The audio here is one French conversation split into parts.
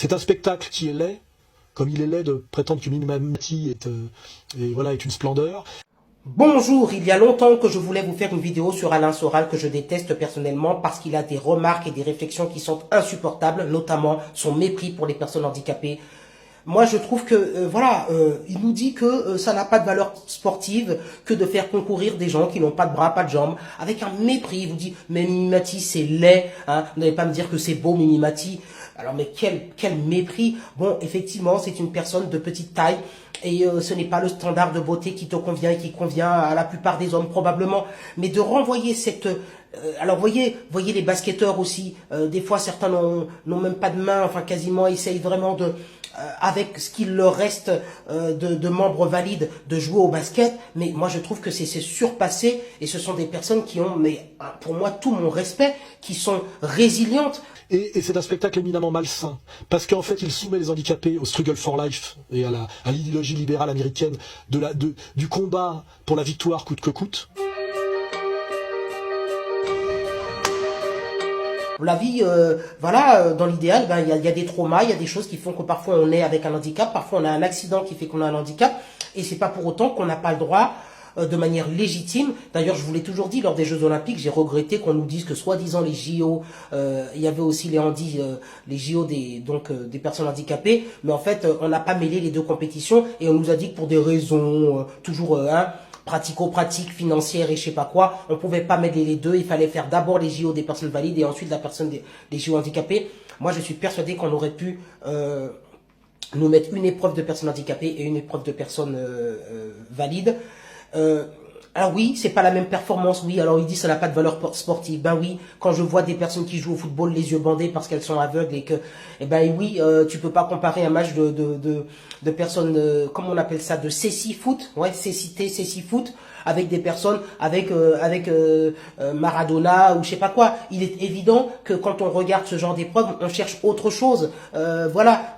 C'est un spectacle qui est laid, comme il est laid de prétendre que Mimimati est une splendeur. Bonjour, il y a longtemps que je voulais vous faire une vidéo sur Alain Soral que je déteste personnellement parce qu'il a des remarques et des réflexions qui sont insupportables, notamment son mépris pour les personnes handicapées. Moi, je trouve que, il nous dit que ça n'a pas de valeur sportive que de faire concourir des gens qui n'ont pas de bras, pas de jambes, avec un mépris. Il vous dit, mais Mimimati, c'est laid, hein. Vous n'allez pas me dire que c'est beau, Mimimati. Alors, mais quel mépris. Bon, effectivement, c'est une personne de petite taille et ce n'est pas le standard de beauté qui te convient et qui convient à la plupart des hommes, probablement. Mais de renvoyer cette... alors voyez les basketteurs aussi, des fois certains n'ont même pas de main, enfin quasiment essayent vraiment de, avec ce qu'il leur reste de membres valides, de jouer au basket. Mais moi je trouve que c'est surpassé et ce sont des personnes qui ont, mais pour moi, tout mon respect, qui sont résilientes. Et c'est un spectacle éminemment malsain, parce qu'en fait il soumet les handicapés au struggle for life et à l'idéologie libérale américaine du combat pour la victoire coûte que coûte. La vie, dans l'idéal, il y a des traumas, il y a des choses qui font que parfois on est avec un handicap, parfois on a un accident qui fait qu'on a un handicap, et c'est pas pour autant qu'on n'a pas le droit de manière légitime. D'ailleurs, je vous l'ai toujours dit, lors des Jeux Olympiques, j'ai regretté qu'on nous dise que soi-disant les JO, il y avait aussi les JO des personnes handicapées, mais en fait, on n'a pas mêlé les deux compétitions et on nous a dit que pour des raisons pratico-pratiques, financières et je sais pas quoi, on pouvait pas mêler les deux. Il fallait faire d'abord les JO des personnes valides et ensuite des JO handicapés. Moi, je suis persuadé qu'on aurait pu nous mettre une épreuve de personnes handicapées et une épreuve de personnes valides. Alors oui, c'est pas la même performance, oui. Alors il dit ça n'a pas de valeur sportive. Ben oui, quand je vois des personnes qui jouent au football les yeux bandés parce qu'elles sont aveugles et que, tu peux pas comparer un match de personnes, comment on appelle ça, de céci foot, ouais, céci foot, avec des personnes avec Maradona ou je sais pas quoi. Il est évident que quand on regarde ce genre d'épreuve, on cherche autre chose.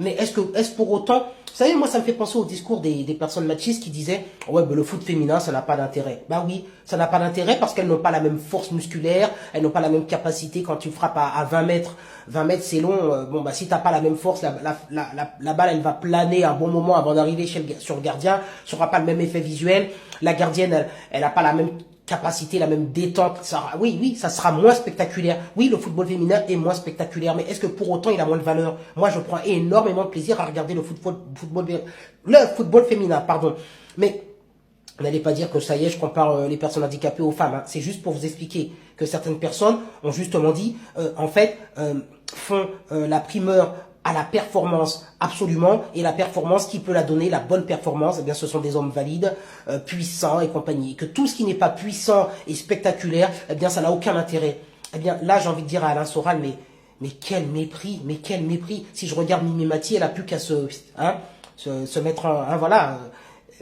Mais est-ce pour autant... Vous savez, moi, ça me fait penser au discours des personnes machistes qui disaient « Ouais, le foot féminin, ça n'a pas d'intérêt. » Ben oui, ça n'a pas d'intérêt parce qu'elles n'ont pas la même force musculaire, elles n'ont pas la même capacité quand tu frappes à 20 mètres. 20 mètres, c'est long. Si t'as pas la même force, la balle, elle va planer un bon moment avant d'arriver sur le gardien. Ça n'aura pas le même effet visuel. La gardienne, elle n'a pas la même capacité, la même détente. Oui, ça sera moins spectaculaire. Oui, le football féminin est moins spectaculaire, mais est-ce que pour autant il a moins de valeur? Moi, je prends énormément de plaisir à regarder le football féminin, pardon. Mais n'allez pas dire que ça y est, je compare les personnes handicapées aux femmes. Hein. C'est juste pour vous expliquer que certaines personnes ont justement dit, font la primeur à la performance absolument, et la performance qui peut la donner, la bonne performance, eh bien ce sont des hommes valides, puissants et compagnie. Et que tout ce qui n'est pas puissant et spectaculaire, eh bien ça n'a aucun intérêt. Eh bien là, j'ai envie de dire à Alain Soral, mais quel mépris, mais quel mépris. Si je regarde Mimimati, elle a plus qu'à se mettre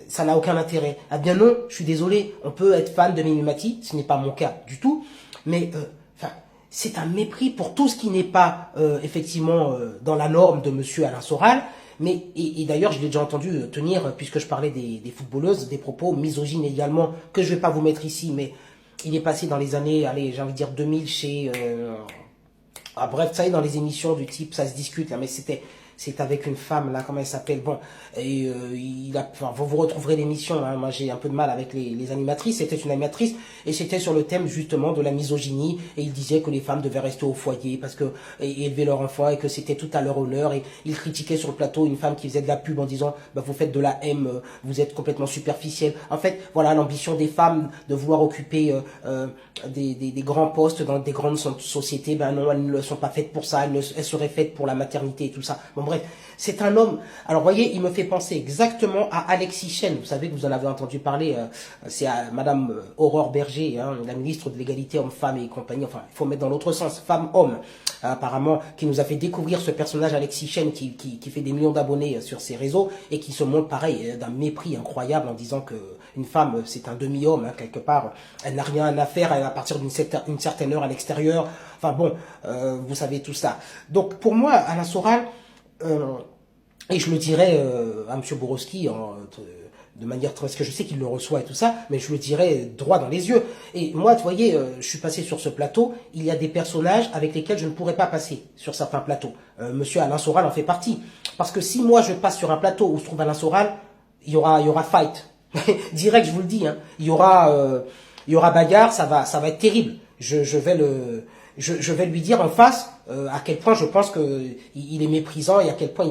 ça n'a aucun intérêt. Ah bien non, je suis désolé, on peut être fan de Mimimati, ce n'est pas mon cas du tout, mais c'est un mépris pour tout ce qui n'est pas dans la norme de monsieur Alain Soral. Mais et d'ailleurs, je l'ai déjà entendu tenir, puisque je parlais des footballeuses, des propos misogynes également, que je vais pas vous mettre ici, mais il est passé dans les années, allez, j'ai envie de dire 2000 chez... bref, ça y est, dans les émissions du type, ça se discute, hein, mais c'est avec une femme, là, comment elle s'appelle, bon, et vous retrouverez l'émission, hein, moi j'ai un peu de mal avec les animatrices, c'était une animatrice, et c'était sur le thème justement de la misogynie, et il disait que les femmes devaient rester au foyer, et élever leur enfant, et que c'était tout à leur honneur, et il critiquait sur le plateau une femme qui faisait de la pub en disant, vous faites de la M, vous êtes complètement superficielle. En fait, voilà l'ambition des femmes de vouloir occuper des grands postes dans des grandes sociétés. Ben non, elles ne sont pas faites pour ça, elles seraient faites pour la maternité et tout ça. Bon bref, c'est un homme. Alors voyez, il me fait penser exactement à Alexis Chen. Vous savez que vous en avez entendu parler. C'est à Madame Aurore Berger, hein, la ministre de l'égalité homme-femme et compagnie. Enfin, il faut mettre dans l'autre sens, femme-homme, apparemment, qui nous a fait découvrir ce personnage Alexis Chen qui fait des millions d'abonnés sur ses réseaux et qui se montre pareil d'un mépris incroyable en disant que une femme c'est un demi-homme, hein, quelque part. Elle n'a rien à faire à partir d'une certaine heure à l'extérieur. Enfin bon, vous savez tout ça. Donc pour moi, Alain Soral, et je le dirais à M. Borowski, de manière, parce que je sais qu'il le reçoit et tout ça, mais je le dirai droit dans les yeux. Et moi, vous voyez, je suis passé sur ce plateau, il y a des personnages avec lesquels je ne pourrais pas passer sur certains plateaux. Monsieur Alain Soral en fait partie. Parce que si moi je passe sur un plateau où se trouve Alain Soral, il y aura fight. Direct, je vous le dis, hein. Il y aura bagarre, ça va être terrible. Je vais lui dire en face à quel point je pense que il est méprisant et à quel point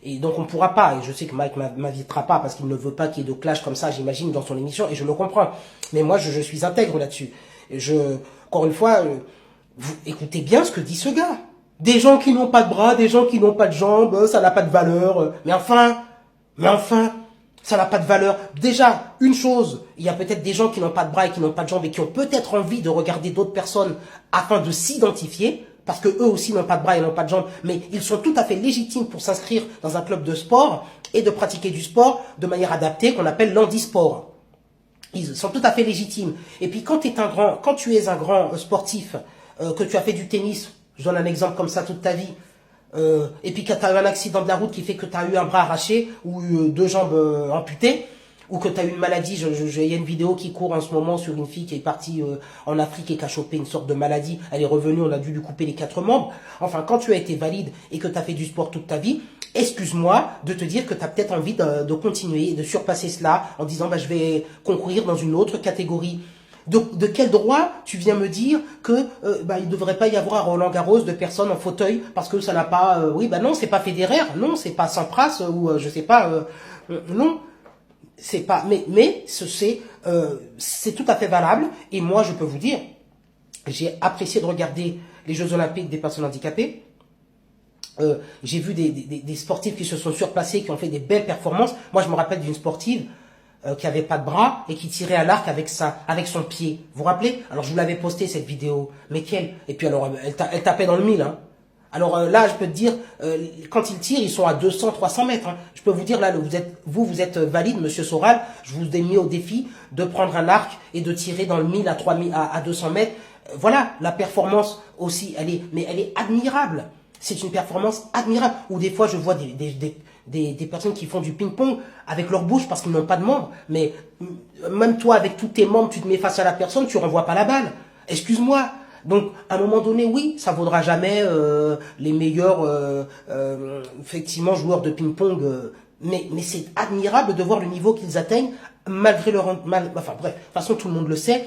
et donc on pourra pas, et je sais que Mike m'invitera pas parce qu'il ne veut pas qu'il y ait de clash comme ça, j'imagine, dans son émission, et je le comprends, mais moi je suis intègre là-dessus. Encore une fois, vous écoutez bien ce que dit ce gars. Des gens qui n'ont pas de bras, des gens qui n'ont pas de jambes, ça n'a pas de valeur, mais enfin, ça n'a pas de valeur. Déjà, une chose, il y a peut-être des gens qui n'ont pas de bras et qui n'ont pas de jambes et qui ont peut-être envie de regarder d'autres personnes afin de s'identifier, parce que eux aussi n'ont pas de bras et n'ont pas de jambes, mais ils sont tout à fait légitimes pour s'inscrire dans un club de sport et de pratiquer du sport de manière adaptée, qu'on appelle l'handisport. Ils sont tout à fait légitimes. Et puis quand tu es un grand sportif, que tu as fait du tennis, je donne un exemple comme ça toute ta vie, et puis que tu as eu un accident de la route qui fait que tu as eu un bras arraché ou deux jambes amputées, ou que tu as eu une maladie, il y a une vidéo qui court en ce moment sur une fille qui est partie en Afrique et qui a chopé une sorte de maladie, elle est revenue, on a dû lui couper les 4 membres. Enfin, quand tu as été valide et que tu as fait du sport toute ta vie, excuse-moi de te dire que tu as peut-être envie de continuer, de surpasser cela en disant je vais concourir dans une autre catégorie. De quel droit tu viens me dire que il ne devrait pas y avoir à Roland-Garros de personnes en fauteuil parce que ça n'a pas... non, c'est pas Federer, non, c'est pas Sampras ou je sais pas... non, c'est pas... Mais c'est tout à fait valable. Et moi, je peux vous dire, j'ai apprécié de regarder les Jeux Olympiques des personnes handicapées. J'ai vu des sportifs qui se sont surpassés, qui ont fait des belles performances. Moi, je me rappelle d'une sportive qui avait pas de bras et qui tirait à l'arc avec son pied. Vous vous rappelez? Alors je vous l'avais posté cette vidéo. Mais quelle? Et puis alors elle tapait dans le mille. Hein. Alors là, je peux te dire, quand ils tirent, ils sont à 200, 300 mètres. Hein. Je peux vous dire là, vous êtes valide, Monsieur Soral. Je vous ai mis au défi de prendre un arc et de tirer dans le mille à 200 mètres. Voilà, la performance aussi, elle est admirable. C'est une performance admirable. Ou des fois, je vois des personnes qui font du ping-pong avec leur bouche parce qu'ils n'ont pas de membres. Mais même toi, avec tous tes membres, tu te mets face à la personne, tu renvoies pas la balle. Excuse-moi. Donc, à un moment donné, oui, ça vaudra jamais les meilleurs, effectivement, joueurs de ping-pong. Mais c'est admirable de voir le niveau qu'ils atteignent malgré leur... enfin bref, de toute façon, tout le monde le sait.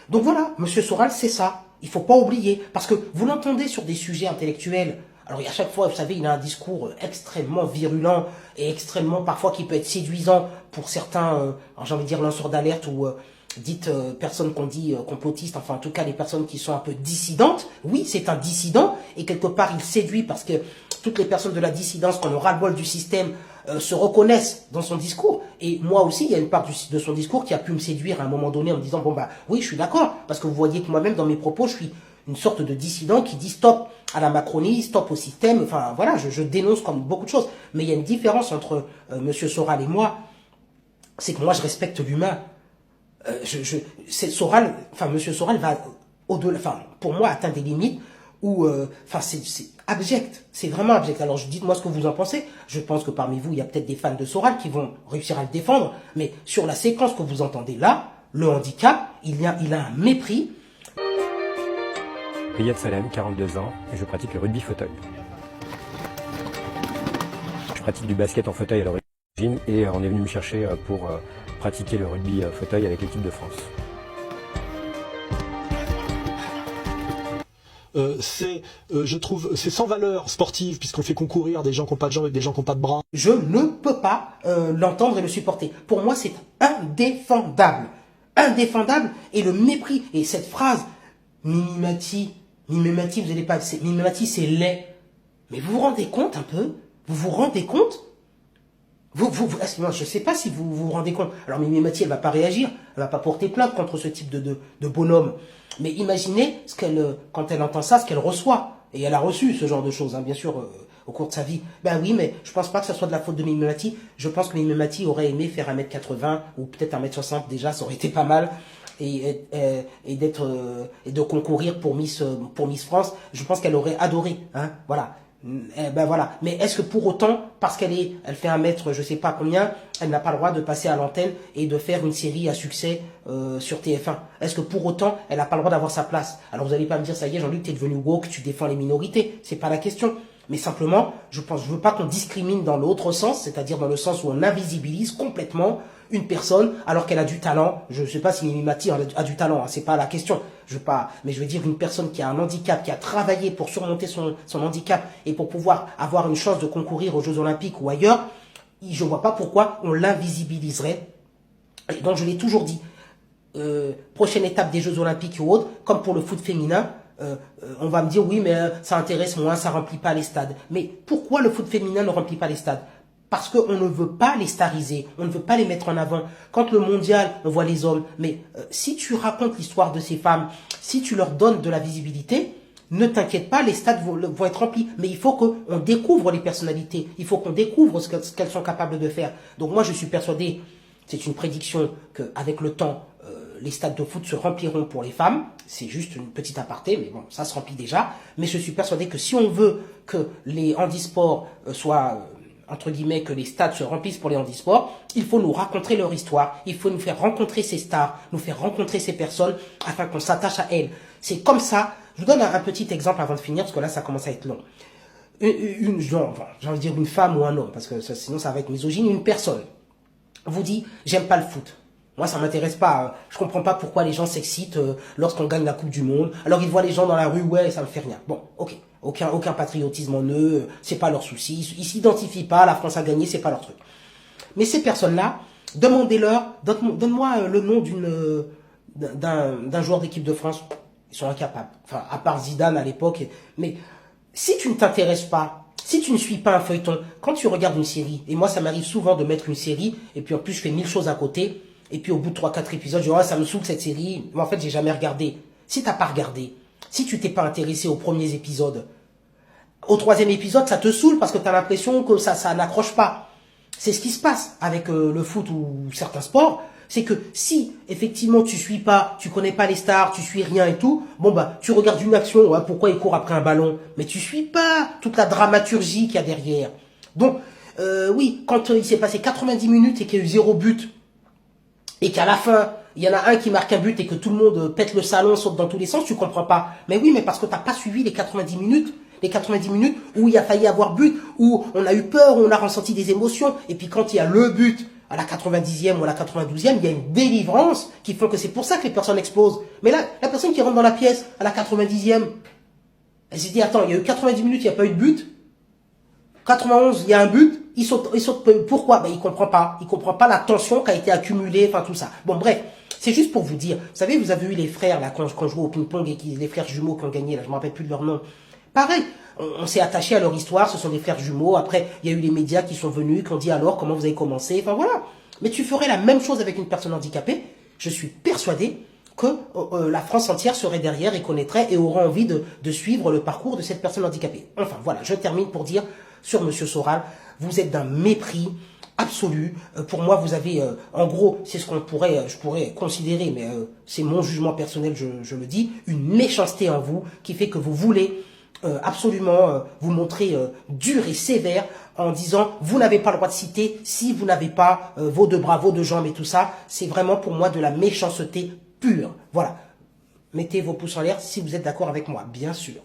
Donc voilà, Monsieur Soral, c'est ça. Il faut pas oublier. Parce que vous l'entendez sur des sujets intellectuels. Alors, à chaque fois, vous savez, il a un discours extrêmement virulent et extrêmement, parfois, qui peut être séduisant pour certains, j'ai envie de dire, lanceurs d'alerte ou dites personnes qu'on dit complotistes, enfin, en tout cas, les personnes qui sont un peu dissidentes. Oui, c'est un dissident et quelque part, il séduit parce que toutes les personnes de la dissidence, qu'on aura le bol du système, se reconnaissent dans son discours. Et moi aussi, il y a une part de son discours qui a pu me séduire à un moment donné en me disant, oui, je suis d'accord. Parce que vous voyez que moi-même, dans mes propos, je suis une sorte de dissident qui dit stop à la Macronie, stop au système, enfin voilà, je dénonce comme beaucoup de choses. Mais il y a une différence entre Monsieur Soral et moi, c'est que moi je respecte l'humain. Monsieur Soral va au-delà, pour moi atteint des limites où, c'est abject, c'est vraiment abject. Alors dites-moi ce que vous en pensez. Je pense que parmi vous, il y a peut-être des fans de Soral qui vont réussir à le défendre, mais sur la séquence que vous entendez là, le handicap, il a un mépris. Riyad Salem, 42 ans, et je pratique le rugby fauteuil. Je pratique du basket en fauteuil à l'origine et on est venu me chercher pour pratiquer le rugby fauteuil avec l'équipe de France. Je trouve, c'est sans valeur sportive puisqu'on fait concourir des gens qui n'ont pas de jambes et des gens qui n'ont pas de bras. Je ne peux pas l'entendre et le supporter. Pour moi, c'est indéfendable. Indéfendable. Et le mépris, et cette phrase, Mimimati, vous allez pas... Mimimati, c'est laid. Mais vous vous rendez compte un peu? Vous vous rendez compte? Je sais pas si vous vous rendez compte. Alors Mimimati, elle va pas réagir. Elle va pas porter plainte contre ce type de bonhomme. Mais imaginez quand elle entend ça, ce qu'elle reçoit. Et elle a reçu ce genre de choses, hein, bien sûr, au cours de sa vie. Ben oui, mais je pense pas que ce soit de la faute de Mimimati. Je pense que Mimimati aurait aimé faire 1m80 ou peut-être 1m60 déjà, ça aurait été pas mal. Et de concourir pour Miss France, je pense qu'elle aurait adoré, hein, voilà. Ben voilà. Mais est-ce que pour autant, parce elle fait 1 mètre, je sais pas combien, elle n'a pas le droit de passer à l'antenne et de faire une série à succès sur TF1? Est-ce que pour autant, elle n'a pas le droit d'avoir sa place? Alors vous allez pas me dire, ça y est, Jean-Luc, t'es devenu woke, tu défends les minorités. C'est pas la question. Mais simplement, je veux pas qu'on discrimine dans l'autre sens, c'est-à-dire dans le sens où on invisibilise complètement une personne alors qu'elle a du talent. Je ne sais pas si Mimi Mati a du talent, hein, c'est pas la question. Mais je veux dire une personne qui a un handicap, qui a travaillé pour surmonter son handicap et pour pouvoir avoir une chance de concourir aux Jeux Olympiques ou ailleurs, je vois pas pourquoi on l'invisibiliserait. Et donc je l'ai toujours dit, prochaine étape des Jeux Olympiques ou autres, comme pour le foot féminin, on va me dire oui mais ça intéresse moins, ça remplit pas les stades. Mais pourquoi le foot féminin ne remplit pas les stades? Parce qu'on ne veut pas les stariser, on ne veut pas les mettre en avant. Quand le mondial, on voit les hommes, mais si tu racontes l'histoire de ces femmes, si tu leur donnes de la visibilité, ne t'inquiète pas, les stades vont être remplis. Mais il faut qu'on découvre les personnalités, il faut qu'on découvre ce qu'elles sont capables de faire. Donc moi je suis persuadé, c'est une prédiction, qu'avec le temps, les stades de foot se rempliront pour les femmes. C'est juste une petite aparté, mais bon, ça se remplit déjà. Mais je suis persuadé que si on veut que les handisports soient, entre guillemets, que les stades se remplissent pour les handisports, il faut nous raconter leur histoire. Il faut nous faire rencontrer ces stars, nous faire rencontrer ces personnes afin qu'on s'attache à elles. C'est comme ça. Je vous donne un petit exemple avant de finir, parce que là, ça commence à être long. J'ai envie de dire une femme ou un homme, parce que sinon ça va être misogyne. Une personne vous dit, j'aime pas le foot. Moi, ça m'intéresse pas. Je comprends pas pourquoi les gens s'excitent lorsqu'on gagne la Coupe du Monde. Alors, ils voient les gens dans la rue, ouais, ça me fait rien. Bon, ok. Aucun patriotisme en eux, c'est pas leur souci. Ils s'identifient pas, la France a gagné, c'est pas leur truc. Mais ces personnes-là, demandez-leur, donne-moi le nom d'un joueur d'équipe de France. Ils sont incapables. Enfin, à part Zidane à l'époque. Mais si tu ne t'intéresses pas, si tu ne suis pas un feuilleton, quand tu regardes une série, et moi, ça m'arrive souvent de mettre une série, et puis en plus, je fais 1000 choses à côté, et puis au bout de 3-4 épisodes, je dis, oh, ça me saoule cette série. Mais en fait, j'ai jamais regardé. Si t'as pas regardé, si tu t'es pas intéressé aux premiers épisodes, au 3e épisode, ça te saoule parce que tu as l'impression que ça n'accroche pas. C'est ce qui se passe avec le foot ou certains sports. C'est que si, effectivement, tu suis pas, tu connais pas les stars, tu suis rien et tout, bon bah, tu regardes une action, ouais, pourquoi il court après un ballon, mais tu suis pas toute la dramaturgie qu'il y a derrière. Donc, oui, quand il s'est passé 90 minutes et qu'il y a eu 0 but, et qu'à la fin, il y en a un qui marque un but et que tout le monde pète le salon, saute dans tous les sens, tu comprends pas. Mais oui, mais parce que t'as pas suivi les 90 minutes. Les 90 minutes où il a failli avoir but, où on a eu peur, où on a ressenti des émotions. Et puis quand il y a le but, à la 90e ou à la 92e, il y a une délivrance qui fait que c'est pour ça que les personnes explosent. Mais là, la personne qui rentre dans la pièce à la 90e, elle s'est dit, attends, il y a eu 90 minutes, il n'y a pas eu de but. 91, il y a un but, il saute, pourquoi? Ben, il comprend pas la tension qui a été accumulée, enfin tout ça. Bon, bref, c'est juste pour vous dire. Vous savez, vous avez eu les frères, là, quand je jouais au ping-pong et les frères jumeaux qui ont gagné, là, je me rappelle plus de leur nom. Pareil, on s'est attaché à leur histoire, ce sont des frères jumeaux. Après, il y a eu les médias qui sont venus, qui ont dit alors, comment vous avez commencé? Enfin, voilà. Mais tu ferais la même chose avec une personne handicapée. Je suis persuadé que la France entière serait derrière et connaîtrait et aurait envie de suivre le parcours de cette personne handicapée. Enfin, voilà, je termine pour dire sur Monsieur Soral, vous êtes d'un mépris absolu. Pour moi, vous avez, en gros, c'est ce je pourrais considérer, mais c'est mon jugement personnel, je le dis, une méchanceté en vous qui fait que vous voulez absolument vous montrer dur et sévère en disant vous n'avez pas le droit de citer si vous n'avez pas vos 2 bras, vos 2 jambes et tout ça. C'est vraiment pour moi de la méchanceté pure. Voilà. Mettez vos pouces en l'air si vous êtes d'accord avec moi, bien sûr.